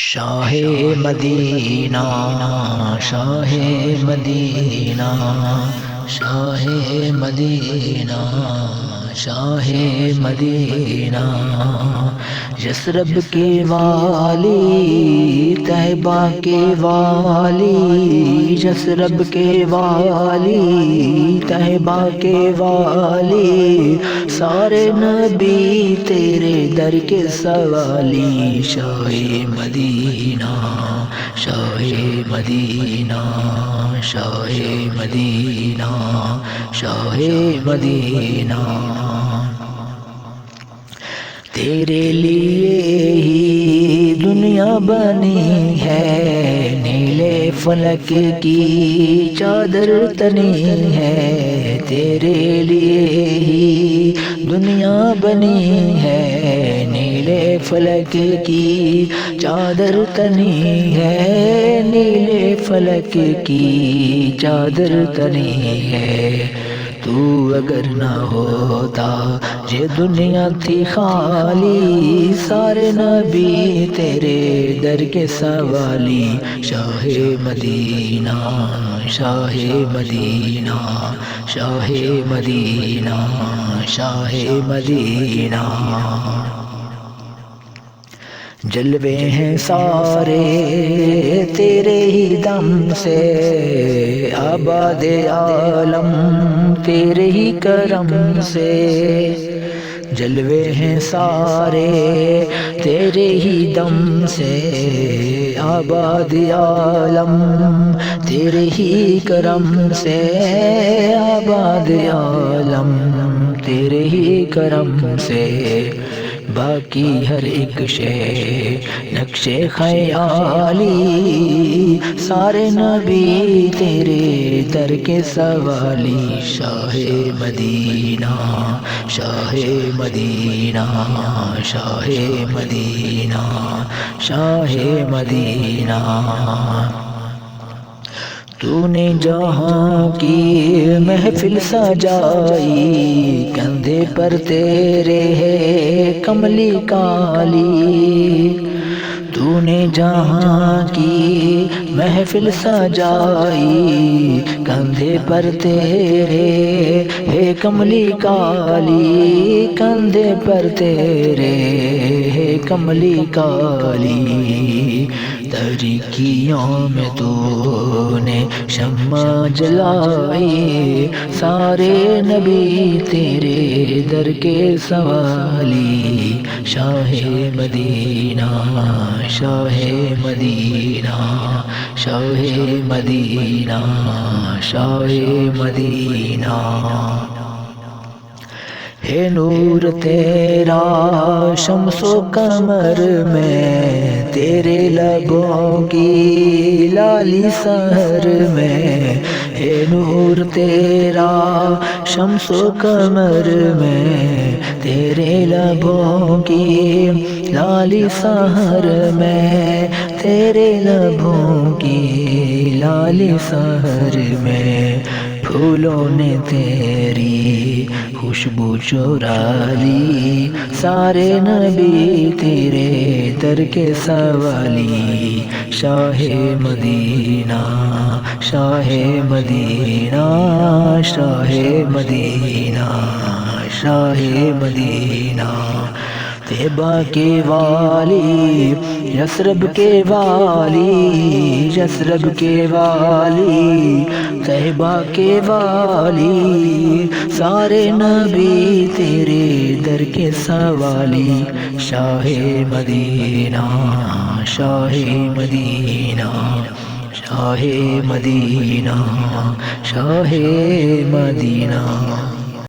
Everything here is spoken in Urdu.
شاہ مدینہ شاہ مدینہ شاہ مدینہ شاہ مدینہ یثرب کے والی طیبہ کے والی یثرب کے والی طیبہ کے والی سارے نبی تیرے در کے سوالی شاہ مدینہ شاہ مدینہ شاہ مدینہ شاہ مدینہ تیرے لیے ہی دنیا بنی ہے نیلے فلک کی چادر تنی ہے تیرے لیے ہی دنیا بنی ہے نیلے فلک کی چادر تنی ہے نیلے فلک کی چادر تنی ہے تو اگر نہ ہوتا یہ دنیا تھی خالی سارے نبی تیرے در کے سوالی شاہ مدینہ شاہ مدینہ شاہ مدینہ شاہ مدینہ جلوے ہیں سارے تیرے ہی دم سے آباد عالم تیرے ہی کرم سے جلوے ہیں سارے تیرے ہی دم سے آباد عالم تیرے ہی کرم سے آباد عالم تیرے ہی کرم سے باقی ہر ایک شے نقش خیالی سارے نبی تیرے در کے سوالی شاہ مدینہ شاہ مدینہ شاہ مدینہ شاہ مدینہ تو نے جہاں کی محفل سجائی کندھے پر تیرے ہے کملی کالی تو نے جہاں کی محفل سجائی کندھے پر تیرے ہے کملی کالی کندھے پر تیرے ہے کملی کالی تاریکیوں میں تو نے شمع جلائی سارے نبی تیرے در کے سوالی شاہ مدینہ شاہ مدینہ شاہ مدینہ شاہ مدینہ ہے نور تیرا شمس و قمر میں تیرے لبوں کی لالی سحر میں ہے نور تیرا شمس و قمر میں تیرے لبوں کی لالی سحر میں تیرے لبوں کی لالی سحر میں پھولوں نے تیری خوشبو چورا لی سارے نبی تیرے در کے سوالی شاہ مدینہ شاہ مدینہ شاہ مدینہ شاہ مدینہ طیبہ کے والی یثرب کے والی یثرب کے والی طیبہ کے والی سارے نبی تیرے در کے سوالی شاہ مدینہ شاہ مدینہ شاہ مدینہ شاہ مدینہ